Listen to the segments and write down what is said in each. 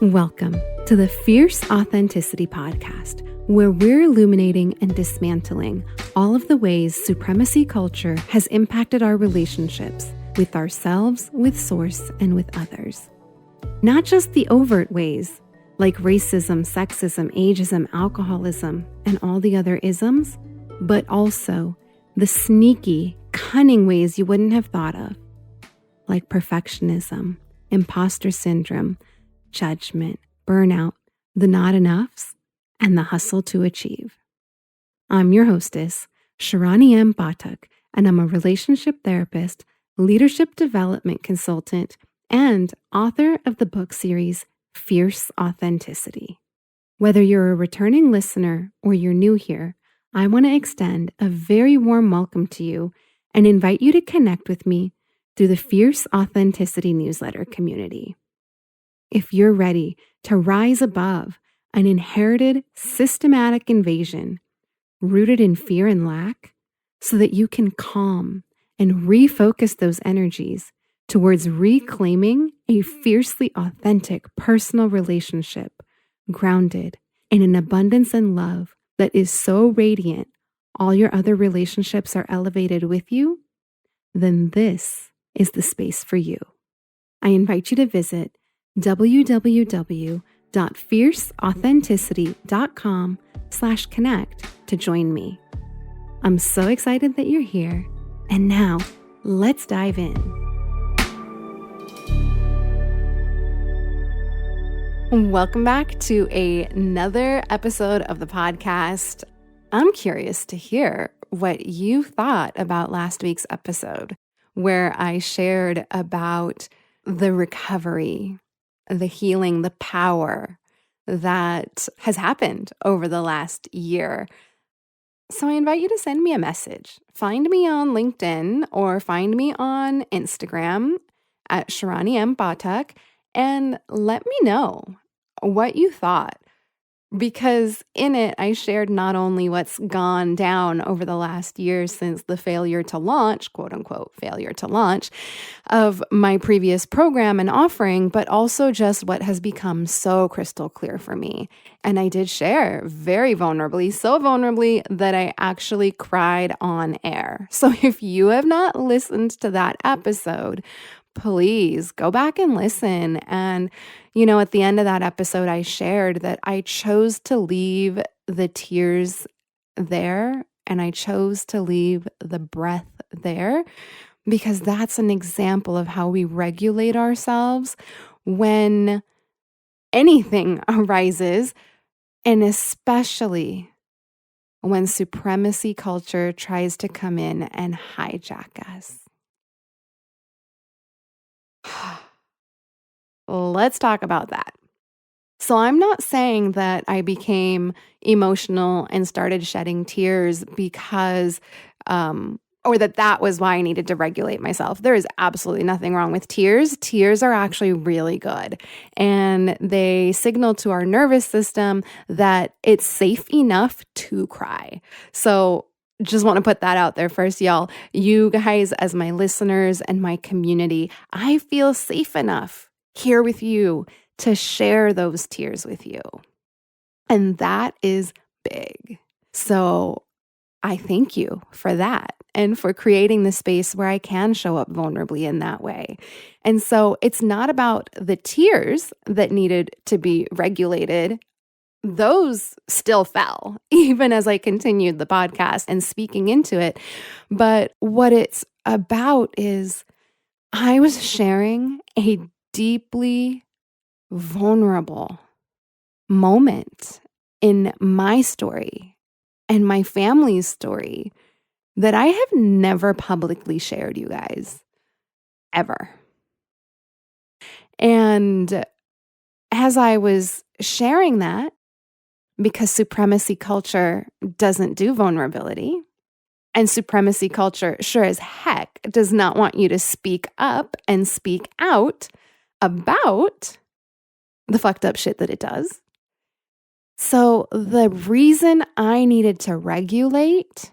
Welcome to the Fierce Authenticity Podcast, where we're illuminating and dismantling all of the ways supremacy culture has impacted our relationships with ourselves, with Source, and with others. Not just the overt ways, like racism, sexism, ageism, alcoholism, and all the other isms, but also the sneaky, cunning ways you wouldn't have thought of, like perfectionism, imposter syndrome, judgment, burnout, the not enoughs, and the hustle to achieve. I'm your hostess, Sharani M. Batak, and I'm a relationship therapist, leadership development consultant, and author of the book series, Fierce Authenticity. Whether you're a returning listener or you're new here, I want to extend a very warm welcome to you and invite you to connect with me through the Fierce Authenticity newsletter community. If you're ready to rise above an inherited systematic invasion rooted in fear and lack so that you can calm and refocus those energies towards reclaiming a fiercely authentic personal relationship grounded in an abundance and love that is so radiant all your other relationships are elevated with you, then this is the space for you. I invite you to visit www.fierceauthenticity.com/connect to join me. I'm so excited that you're here. And now let's dive in. Welcome back to another episode of the podcast. I'm curious to hear what you thought about last week's episode, where I shared about the recovery, the healing, the power that has happened over the last year. So I invite you to send me a message. Find me on LinkedIn or find me on Instagram at Sharani M. Batak and let me know what you thought. Because in it, I shared not only what's gone down over the last year since the failure to launch, quote unquote, failure to launch of my previous program and offering, but also just what has become so crystal clear for me. And I did share very vulnerably, so vulnerably that I actually cried on air. So if you have not listened to that episode, please go back and listen. And, at the end of that episode, I shared that I chose to leave the tears there and I chose to leave the breath there because that's an example of how we regulate ourselves when anything arises, and especially when supremacy culture tries to come in and hijack us. Let's talk about that. So I'm not saying that I became emotional and started shedding tears because, or that was why I needed to regulate myself. There is absolutely nothing wrong with tears. Tears are actually really good. And they signal to our nervous system that it's safe enough to cry. So just want to put that out there first, y'all. You guys, as my listeners and my community, I feel safe enough here with you to share those tears with you. And that is big. So I thank you for that and for creating the space where I can show up vulnerably in that way. And so it's not about the tears that needed to be regulated. Those still fell, even as I continued the podcast and speaking into it. But what it's about is I was sharing a deeply vulnerable moment in my story and my family's story that I have never publicly shared, you guys, ever. And as I was sharing that, because supremacy culture doesn't do vulnerability, and supremacy culture sure as heck does not want you to speak up and speak out about the fucked up shit that it does. So the reason I needed to regulate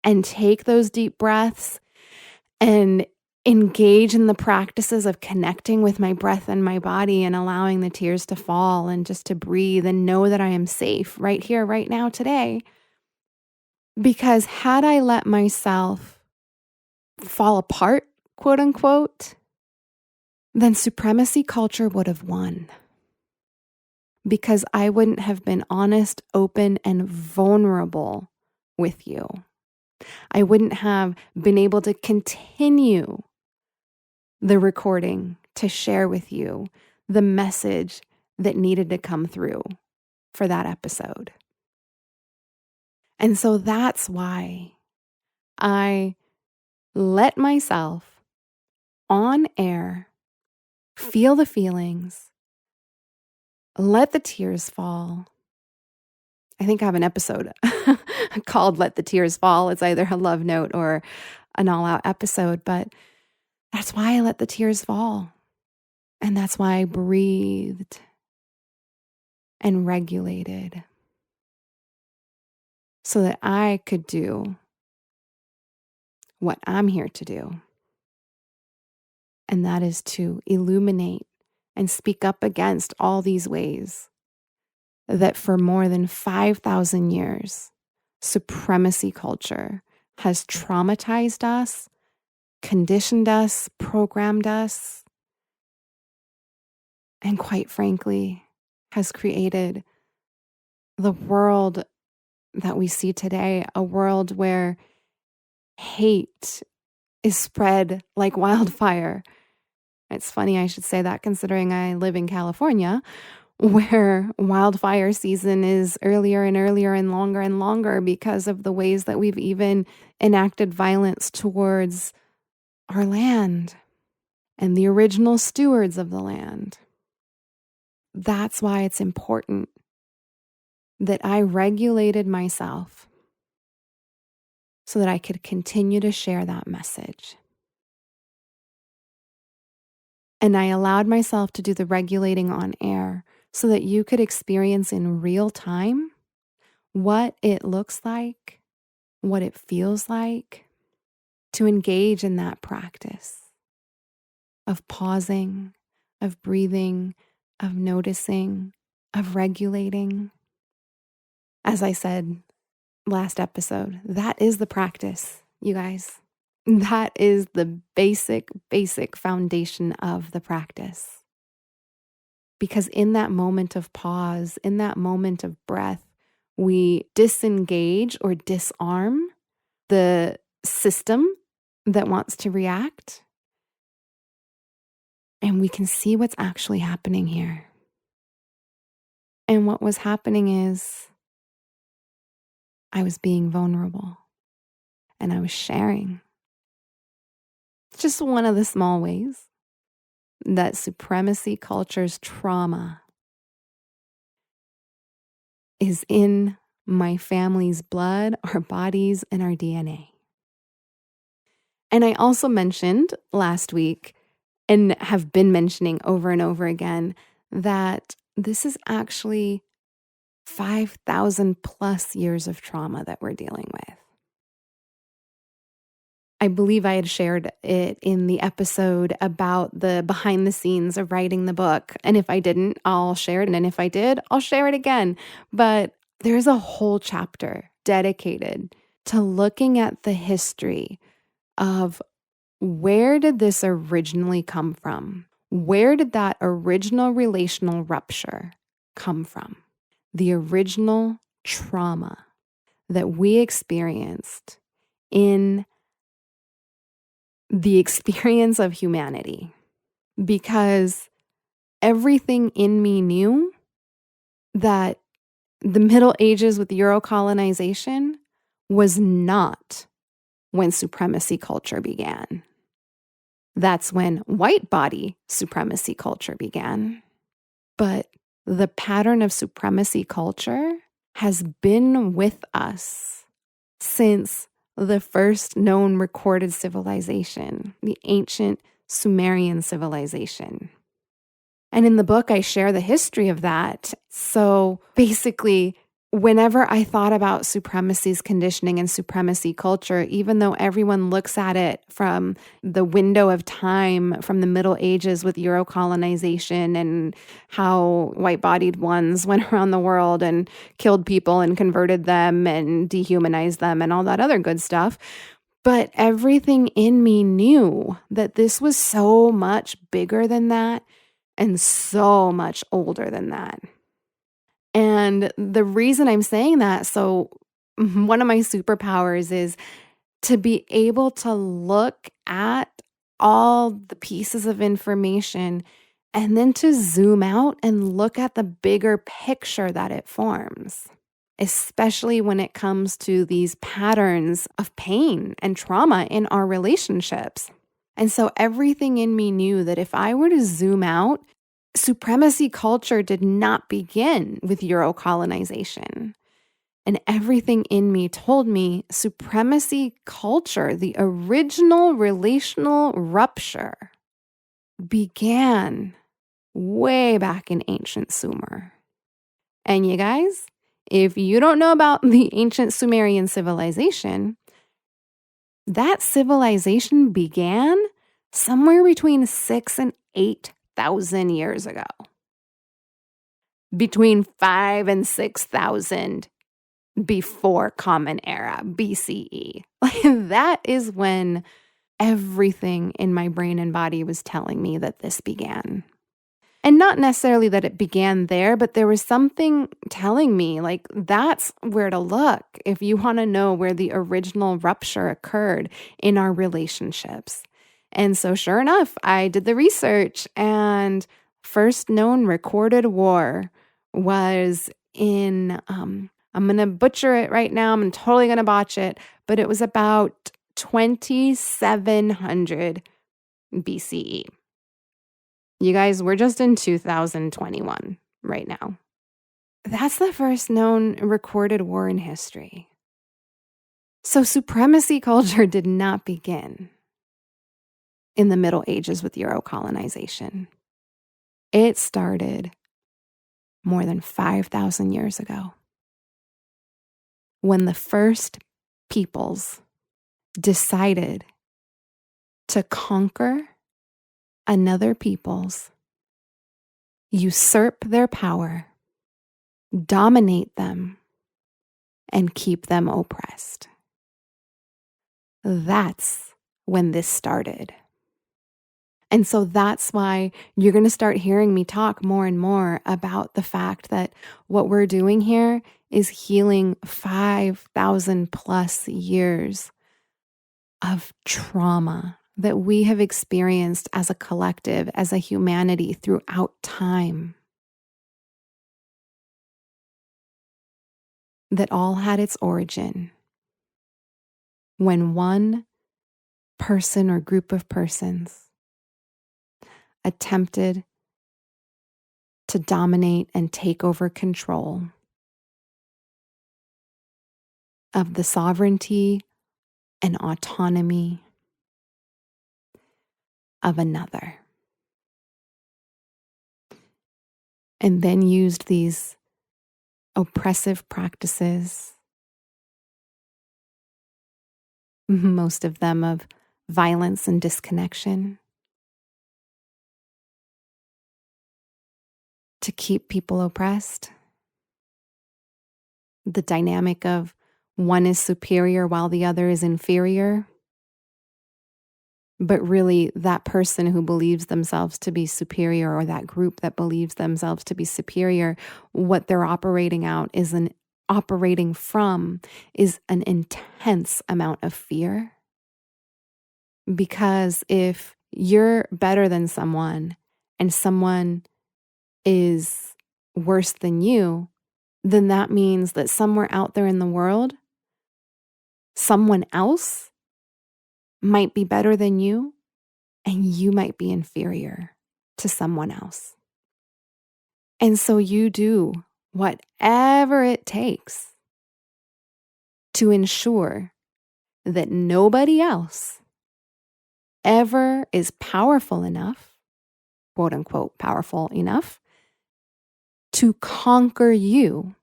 and take those deep breaths and engage in the practices of connecting with my breath and my body and allowing the tears to fall and just to breathe and know that I am safe right here, right now, today. Because had I let myself fall apart, quote unquote, then supremacy culture would have won. Because I wouldn't have been honest, open, and vulnerable with you. I wouldn't have been able to continue the recording to share with you the message that needed to come through for that episode. And so that's why I let myself on air feel the feelings, let the tears fall. I think I have an episode called Let the Tears Fall. It's either a love note or an all-out episode, but that's why I let the tears fall. And that's why I breathed and regulated so that I could do what I'm here to do. And that is to illuminate and speak up against all these ways that for more than 5,000 years, supremacy culture has traumatized us, conditioned us, programmed us, and quite frankly, has created the world that we see today, a world where hate is spread like wildfire. It's funny I should say that considering I live in California, where wildfire season is earlier and earlier and longer because of the ways that we've even enacted violence towards our land and the original stewards of the land. That's why it's important that I regulated myself so that I could continue to share that message. And I allowed myself to do the regulating on air so that you could experience in real time what it looks like, what it feels like to engage in that practice of pausing, of breathing, of noticing, of regulating. As I said last episode, that is the practice, you guys. That is the basic foundation of the practice. Because in that moment of pause, in that moment of breath, we disengage or disarm the system that wants to react. And we can see what's actually happening here. And what was happening is I was being vulnerable and I was sharing. It's just one of the small ways that supremacy culture's trauma is in my family's blood, our bodies, and our DNA. And I also mentioned last week, and have been mentioning over and over again, that this is actually 5,000 plus years of trauma that we're dealing with. I believe I had shared it in the episode about the behind the scenes of writing the book. And if I didn't, I'll share it. And if I did, I'll share it again. But there's a whole chapter dedicated to looking at the history of where did this originally come from? Where did that original relational rupture come from? The original trauma that we experienced in the experience of humanity, because everything in me knew that the Middle Ages with Euro-colonization was not when supremacy culture began. That's when white body supremacy culture began. But the pattern of supremacy culture has been with us since the first known recorded civilization, the ancient Sumerian civilization. And in the book, I share the history of that. So basically, whenever I thought about supremacy's conditioning and supremacy culture, even though everyone looks at it from the window of time from the Middle Ages with Euro colonization and how white-bodied ones went around the world and killed people and converted them and dehumanized them and all that other good stuff. But everything in me knew that this was so much bigger than that and so much older than that. And the reason I'm saying that, so one of my superpowers is to be able to look at all the pieces of information and then to zoom out and look at the bigger picture that it forms, especially when it comes to these patterns of pain and trauma in our relationships. And so everything in me knew that if I were to zoom out, supremacy culture did not begin with Euro colonization. And everything in me told me supremacy culture, the original relational rupture, began way back in ancient Sumer. And you guys, if you don't know about the ancient Sumerian civilization, that civilization began somewhere between 6,000 and 8,000 years ago. Between 5,000 and 6,000 before Common Era, BCE. That is when everything in my brain and body was telling me that this began. And not necessarily that it began there, but there was something telling me, like, that's where to look if you want to know where the original rupture occurred in our relationships. And so sure enough, I did the research, and first known recorded war was in, I'm going to butcher it right now. I'm totally going to botch it, but it was about 2700 BCE. You guys, we're just in 2021 right now. That's the first known recorded war in history. So supremacy culture did not begin in the Middle Ages with Euro colonization. It started more than 5,000 years ago, when the first peoples decided to conquer another people's, usurp their power, dominate them, and keep them oppressed. That's when this started. And so that's why you're going to start hearing me talk more and more about the fact that what we're doing here is healing 5,000 plus years of trauma that we have experienced as a collective, as a humanity throughout time. That all had its origin when one person or group of persons attempted to dominate and take over control of the sovereignty and autonomy of another. And then used these oppressive practices, most of them of violence and disconnection, to keep people oppressed. The dynamic of one is superior while the other is inferior. But really, that person who believes themselves to be superior, or that group that believes themselves to be superior, what they're operating from is an intense amount of fear. Because if you're better than someone and someone is worse than you, then that means that somewhere out there in the world, someone else might be better than you, and you might be inferior to someone else. And so you do whatever it takes to ensure that nobody else ever is powerful enough, quote unquote, powerful enough, to conquer you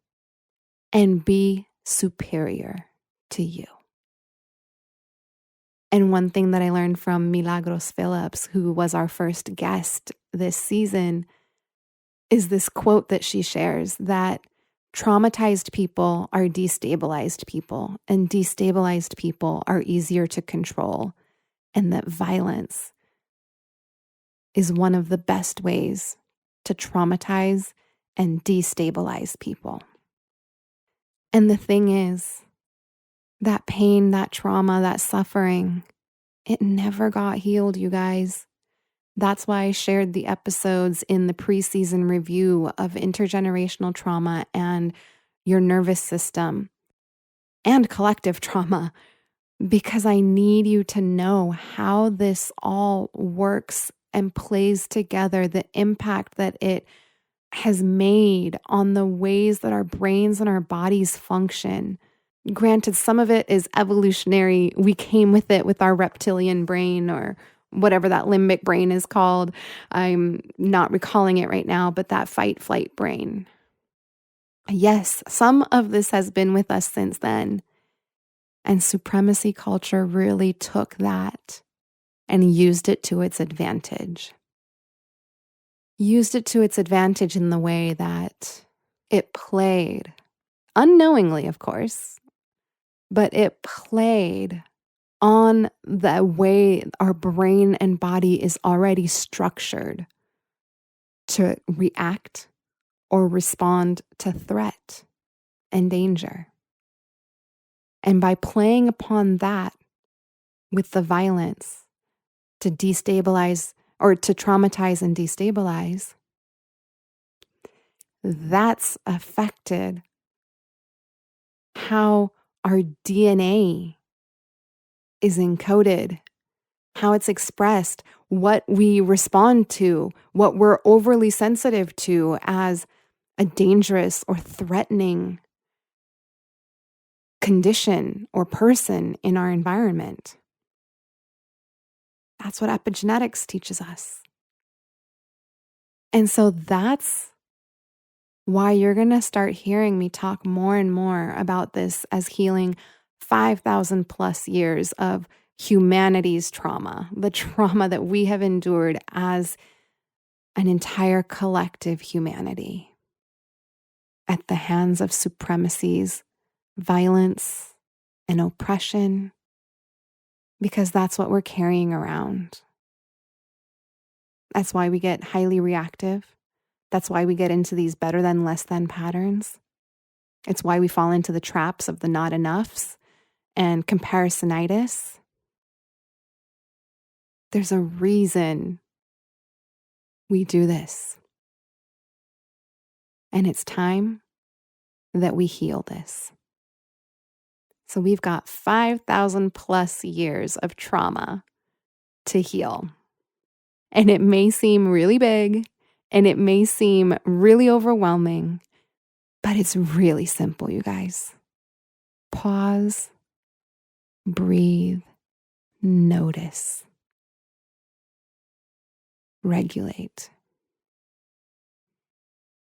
and be superior to you. And one thing that I learned from Milagros Phillips, who was our first guest this season, is this quote that she shares that traumatized people are destabilized people, and destabilized people are easier to control, and that violence is one of the best ways to traumatize and destabilize people. And the thing is, that pain, that trauma, that suffering, it never got healed, you guys. That's why I shared the episodes in the preseason review of intergenerational trauma and your nervous system and collective trauma, because I need you to know how this all works and plays together, the impact that it has made on the ways that our brains and our bodies function. Granted, some of it is evolutionary. We came with it with our reptilian brain, or whatever that limbic brain is called. I'm not recalling it right now, but that fight flight brain. Yes, some of this has been with us since then. And supremacy culture really took that and used it to its advantage. Used it to its advantage in the way that it played, unknowingly, of course, but it played on the way our brain and body is already structured to react or respond to threat and danger. And by playing upon that with the violence to destabilize or to traumatize and destabilize, that's affected how our DNA is encoded, how it's expressed, what we respond to, what we're overly sensitive to as a dangerous or threatening condition or person in our environment. That's what epigenetics teaches us. And so that's why you're going to start hearing me talk more and more about this as healing 5,000 plus years of humanity's trauma, the trauma that we have endured as an entire collective humanity at the hands of supremacies, violence, and oppression, because that's what we're carrying around. That's why we get highly reactive. That's why we get into these better than, less than patterns. It's why we fall into the traps of the not enoughs and comparisonitis. There's a reason we do this. And it's time that we heal this. So we've got 5,000 plus years of trauma to heal. And it may seem really big and it may seem really overwhelming, but it's really simple, you guys. Pause, breathe, notice, regulate.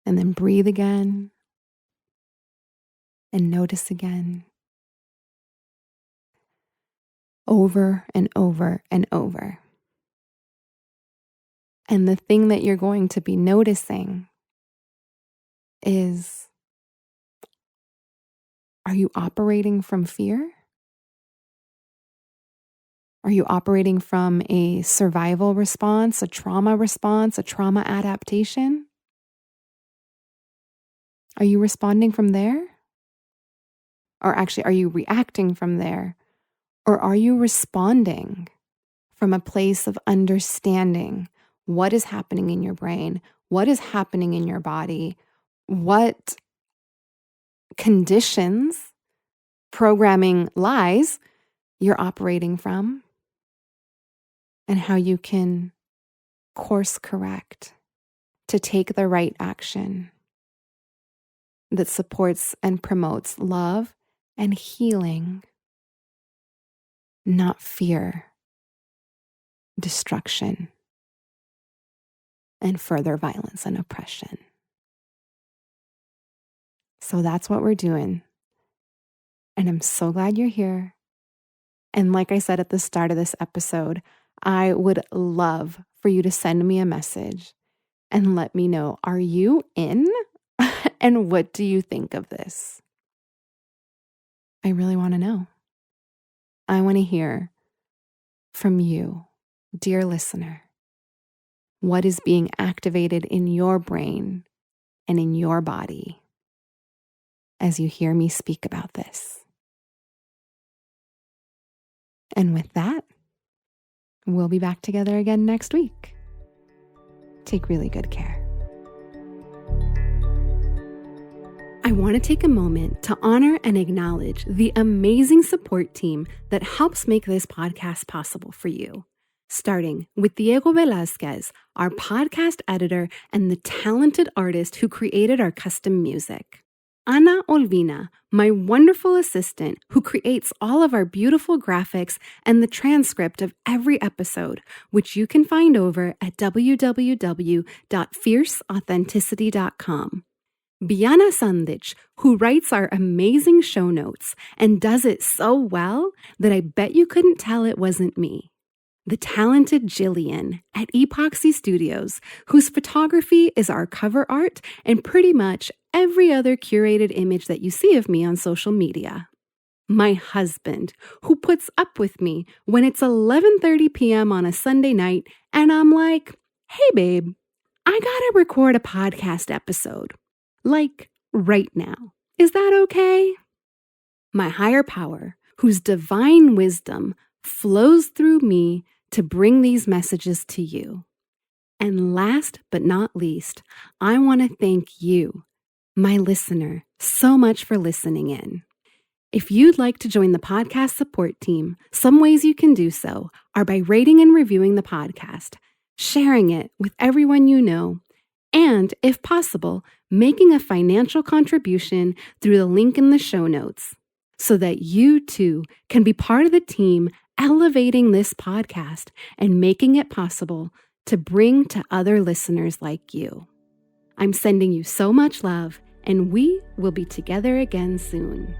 And then breathe again and notice again. Over and over and over. And the thing that you're going to be noticing is, are you operating from fear? Are you operating from a survival response, a trauma adaptation? Are you responding from there? Or actually, are you reacting from there? Or are you responding from a place of understanding what is happening in your brain, what is happening in your body, what conditions, programming lies you're operating from, and how you can course correct to take the right action that supports and promotes love and healing, not fear, destruction, and further violence and oppression. So that's what we're doing. And I'm so glad you're here. And like I said at the start of this episode, I would love for you to send me a message and let me know, are you in? And what do you think of this? I really want to know. I want to hear from you, dear listener. What is being activated in your brain and in your body as you hear me speak about this? And with that, we'll be back together again next week. Take really good care. I want to take a moment to honor and acknowledge the amazing support team that helps make this podcast possible for you. Starting with Diego Velazquez, our podcast editor and the talented artist who created our custom music. Ana Olvina, my wonderful assistant who creates all of our beautiful graphics and the transcript of every episode, which you can find over at www.fierceauthenticity.com. Biana Sandich, who writes our amazing show notes and does it so well that I bet you couldn't tell it wasn't me. The talented Jillian at Epoxy Studios, whose photography is our cover art and pretty much every other curated image that you see of me on social media. My husband, who puts up with me when it's 11:30 p.m. on a Sunday night and I'm like, hey babe, I gotta record a podcast episode. Like right now. Is that okay? My higher power, whose divine wisdom flows through me to bring these messages to you. And last but not least, I want to thank you, my listener, so much for listening in. If you'd like to join the podcast support team, some ways you can do so are by rating and reviewing the podcast, sharing it with everyone you know, and, if possible, making a financial contribution through the link in the show notes so that you too can be part of the team elevating this podcast and making it possible to bring to other listeners like you. I'm sending you so much love, and we will be together again soon.